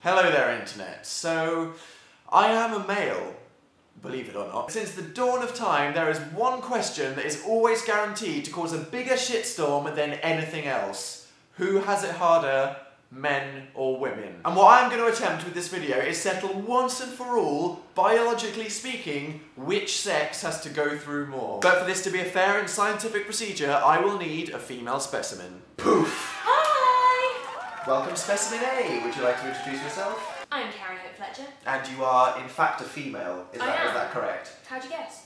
Hello there, Internet. So, I am a male, believe it or not. Since the dawn of time, there is one question that is always guaranteed to cause a bigger shitstorm than anything else. Who has it harder, men or women? And what I'm going to attempt with this video is settle once and for all, biologically speaking, which sex has to go through more. But for this to be a fair and scientific procedure, I will need a female specimen. Poof! Welcome, Specimen A. Would you like to introduce yourself? I'm Carrie Fletcher. And you are, in fact, a female. Is that correct? How'd you guess?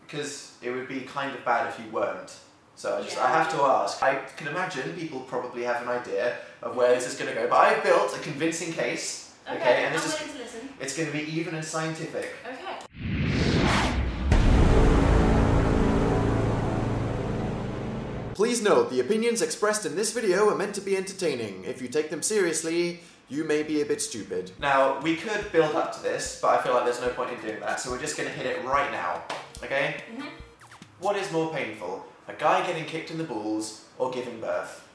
Because it would be kind of bad if you weren't. So I have to ask. I can imagine people probably have an idea of where this is going to go, but I've built a convincing case. Okay, and I'm willing to listen. It's going to be even and scientific. Okay. Please note, the opinions expressed in this video are meant to be entertaining. If you take them seriously, you may be a bit stupid. Now, we could build up to this, but I feel like there's no point in doing that, so we're just going to hit it right now. Okay? Mm-hmm. What is more painful? A guy getting kicked in the balls or giving birth?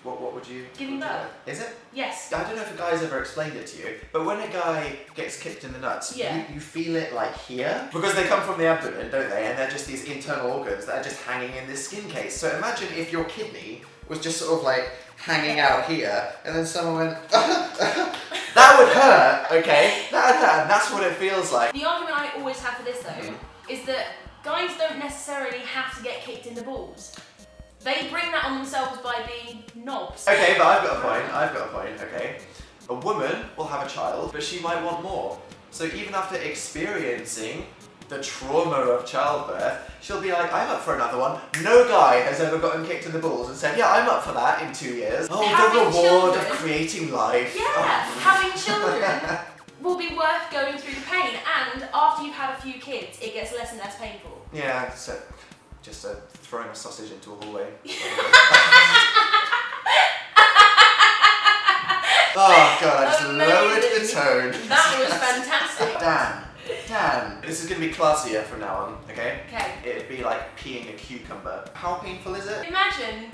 What would you... Giving birth. Is it? Yes. I don't know if a guy's ever explained it to you, but when a guy gets kicked in the nuts, you feel it like here. Because they come from the abdomen, don't they? And they're just these internal organs that are just hanging in this skin case. So imagine if your kidney was just sort of like hanging out here, and then someone went, that would hurt, okay? That would hurt, and that's what it feels like. The argument I always have for this though, is that guys don't necessarily have to get kicked in the balls. They bring that on themselves by being knobs. Okay, but I've got a point, okay? A woman will have a child, but she might want more. So even after experiencing the trauma of childbirth, she'll be like, I'm up for another one. No guy has ever gotten kicked in the balls and said, yeah, I'm up for that in 2 years. Oh, the reward of creating life. Yeah, having children will be worth going through the pain, and after you've had a few kids, it gets less and less painful. Yeah, so just throwing a sausage into a hallway. Oh god, I just lowered the tone. That was fantastic. Dan, this is going to be classier from now on, okay? Okay. It'd be like peeing a cucumber. How painful is it? Imagine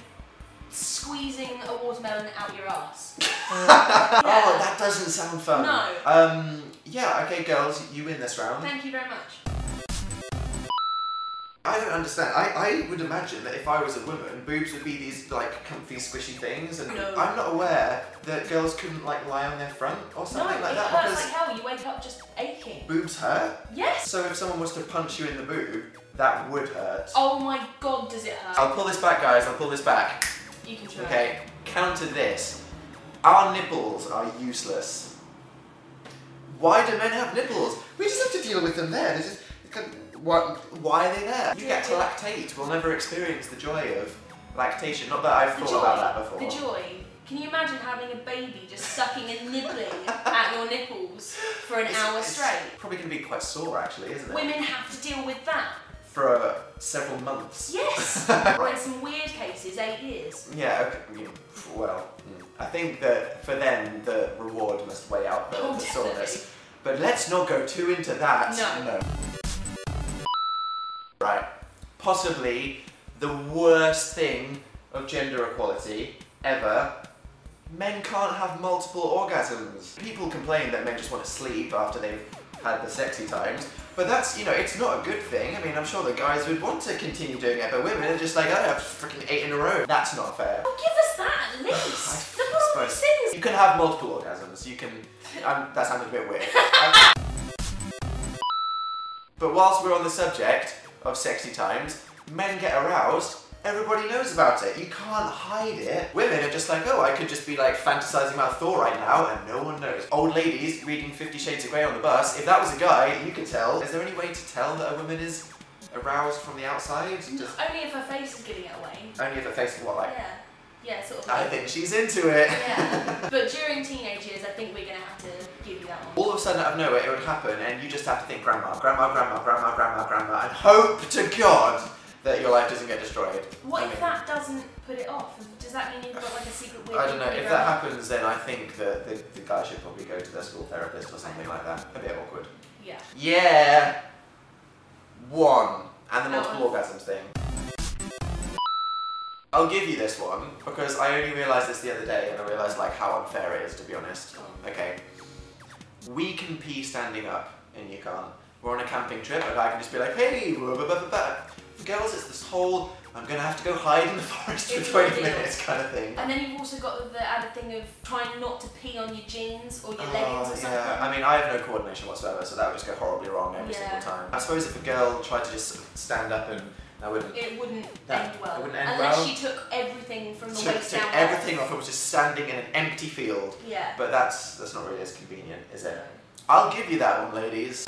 squeezing a watermelon out your ass. Oh, that doesn't sound fun. No. Yeah, okay girls, you win this round. Thank you very much. I don't understand. I would imagine that if I was a woman, boobs would be these like comfy, squishy things, and no. I'm not aware that girls couldn't like lie on their front or something like that. No, it hurts like hell. You wake up just aching. Boobs hurt? Yes. So if someone was to punch you in the boob, that would hurt. Oh my god, does it hurt? I'll pull this back, guys. I'll pull this back. You can try. Okay. Counter this. Our nipples are useless. Why do men have nipples? We just have to deal with them there. This is why are they there? You get to lactate. We'll never experience the joy of lactation. Not that I've thought about that before. The joy. Can you imagine having a baby just sucking and nibbling at your nipples for an hour straight? It's probably going to be quite sore, actually, isn't it? Women have to deal with that. For several months. Yes. Or in some weird cases, 8 years. Yeah, okay. Well, I think that for them, the reward must weigh out the soreness. But let's not go too into that. No. Right. Possibly the worst thing of gender equality ever. Men can't have multiple orgasms. People complain that men just want to sleep after they've had the sexy times, but that's, you know, it's not a good thing. I mean, I'm sure the guys would want to continue doing it, but women are just like, I have freaking 8 in a row. That's not fair. Well, give us that at least. Look at all these things. You can have multiple orgasms. You can. That sounded a bit weird. But whilst we're on the subject of sexy times, men get aroused, everybody knows about it. You can't hide it. Women are just like, oh, I could just be like fantasizing about Thor right now and no one knows. Old ladies reading 50 Shades of Grey on the bus, if that was a guy, you could tell. Is there any way to tell that a woman is aroused from the outside? Only if her face is giving it away. Only if her face is what, like? Yeah, sort of. I think she's into it. Yeah. But during teenage years, I think we're going to have to give you that one. All of a sudden, out of nowhere, it would happen, and you just have to think grandma, grandma, grandma, grandma, grandma, grandma, and hope to God that your life doesn't get destroyed. What if that doesn't put it off? Does that mean you've got like a secret weird... I don't know. If that happens, then I think that the guy should probably go to their school therapist or something like that. A bit awkward. Yeah. Yeah! 1. And the multiple orgasms thing. I'll give you this one because I only realised this the other day and I realised like how unfair it is, to be honest. Okay. We can pee standing up and you can't. We're on a camping trip and I can just be like, hey, blah, blah, blah, blah, blah. For girls, it's this whole, I'm going to have to go hide in the forest for 20 minutes kind of thing. And then you've also got the added thing of trying not to pee on your jeans or your leggings or something. Yeah, I mean, I have no coordination whatsoever, so that would just go horribly wrong every single time. I suppose if a girl tried to just stand up and it wouldn't end well. It wouldn't end Unless she took everything from the waist down. Took everything off, it was just standing in an empty field. Yeah. But that's not really as convenient, is it? I'll give you that one, ladies.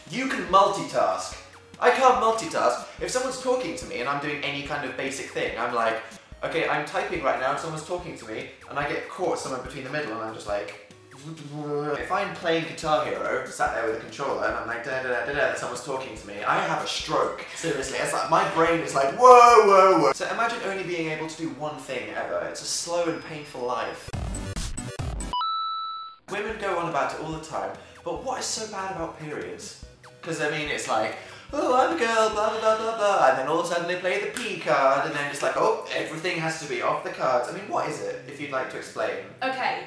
You can multitask. I can't multitask. If someone's talking to me and I'm doing any kind of basic thing, I'm like, okay, I'm typing right now and someone's talking to me and I get caught somewhere between the middle and I'm just like, if I'm playing Guitar Hero, sat there with a controller and I'm like da da da da da and someone's talking to me, I have a stroke. Seriously, it's like my brain is like whoa whoa whoa. So imagine only being able to do one thing ever. It's a slow and painful life. Women go on about it all the time, but what is so bad about periods? Because I mean, it's like, oh, I'm a girl, blah blah blah blah blah, and then all of a sudden they play the P card, and then it's like, oh, everything has to be off the cards. I mean, what is it? If you'd like to explain. Okay.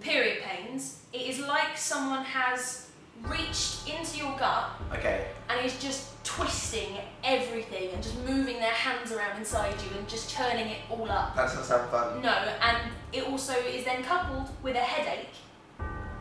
Period pains. It is like someone has reached into your gut and is just twisting everything and just moving their hands around inside you and just churning it all up. That doesn't sound fun. No, and it also is then coupled with a headache.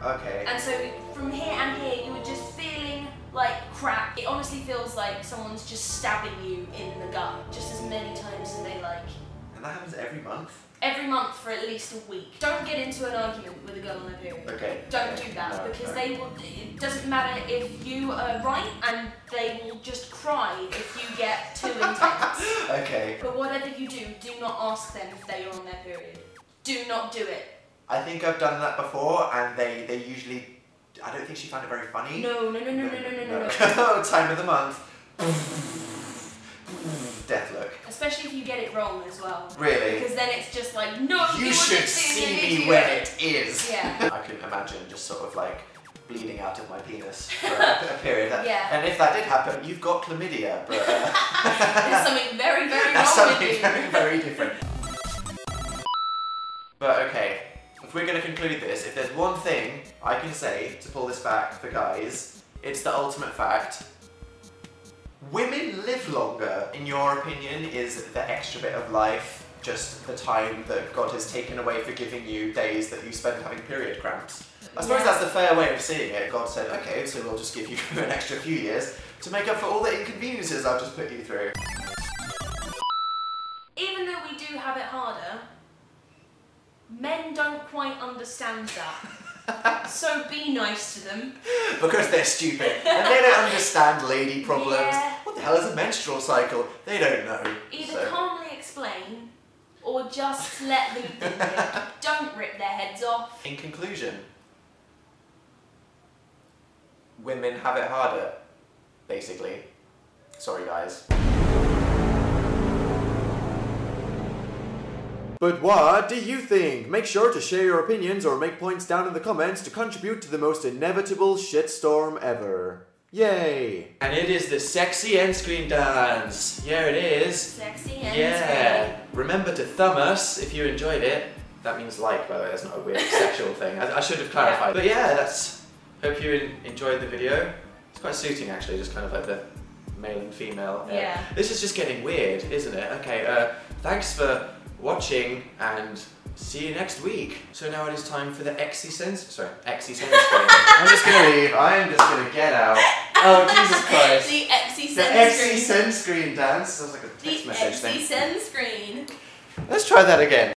Okay. And so from here and here you are just feeling like crap. It honestly feels like someone's just stabbing you in the gut just as many times as they like. And that happens every month? Every month for at least a week. Don't get into an argument with a girl on her period. Okay. Don't do that because they will. It doesn't matter if you are right, and they will just cry if you get too intense. Okay. But whatever you do not ask them if they are on their period. Do not do it. I think I've done that before, and they usually. I don't think she found it very funny. No. Time of the month. Death look. Especially if you get it wrong as well. Really? Because then it's just like, no, you should see me when it is. Yeah. I can imagine just sort of like bleeding out of my penis for a period. Yeah. And if that did happen, you've got chlamydia. But there's something very, very wrong something with you. very, very different. But okay, if we're going to conclude this, if there's one thing I can say to pull this back for guys, it's the ultimate fact. Women live longer, in your opinion, is the extra bit of life, just the time that God has taken away for giving you days that you spend having period cramps. I suppose that's the fair way of seeing it. God said, okay, so we'll just give you an extra few years to make up for all the inconveniences I've just put you through. Even though we do have it harder, men don't quite understand that. So be nice to them. Because they're stupid and they don't understand lady problems. Yeah. What the hell is a menstrual cycle? They don't know. Either calmly explain or just let them do it. Don't rip their heads off. In conclusion, women have it harder, basically. Sorry guys. But what do you think? Make sure to share your opinions or make points down in the comments to contribute to the most inevitable shitstorm ever. Yay! And it is the sexy end screen dance. Here it is. Sexy end screen. screen. Remember to thumb us if you enjoyed it. That means like, by the way, that's not a weird sexual thing. I should have clarified. Yeah. But yeah, that's. Hope you enjoyed the video. It's quite suiting actually, just kind of like the male and female. Yeah. This is just getting weird, isn't it? Okay, thanks for watching and see you next week. So now it is time for the XC Send screen. I'm just gonna leave. I'm just gonna get out. Oh Jesus Christ. The XC Send screen. The XC Send screen dance. Sounds like a text message thing. The XC Send screen. Let's try that again.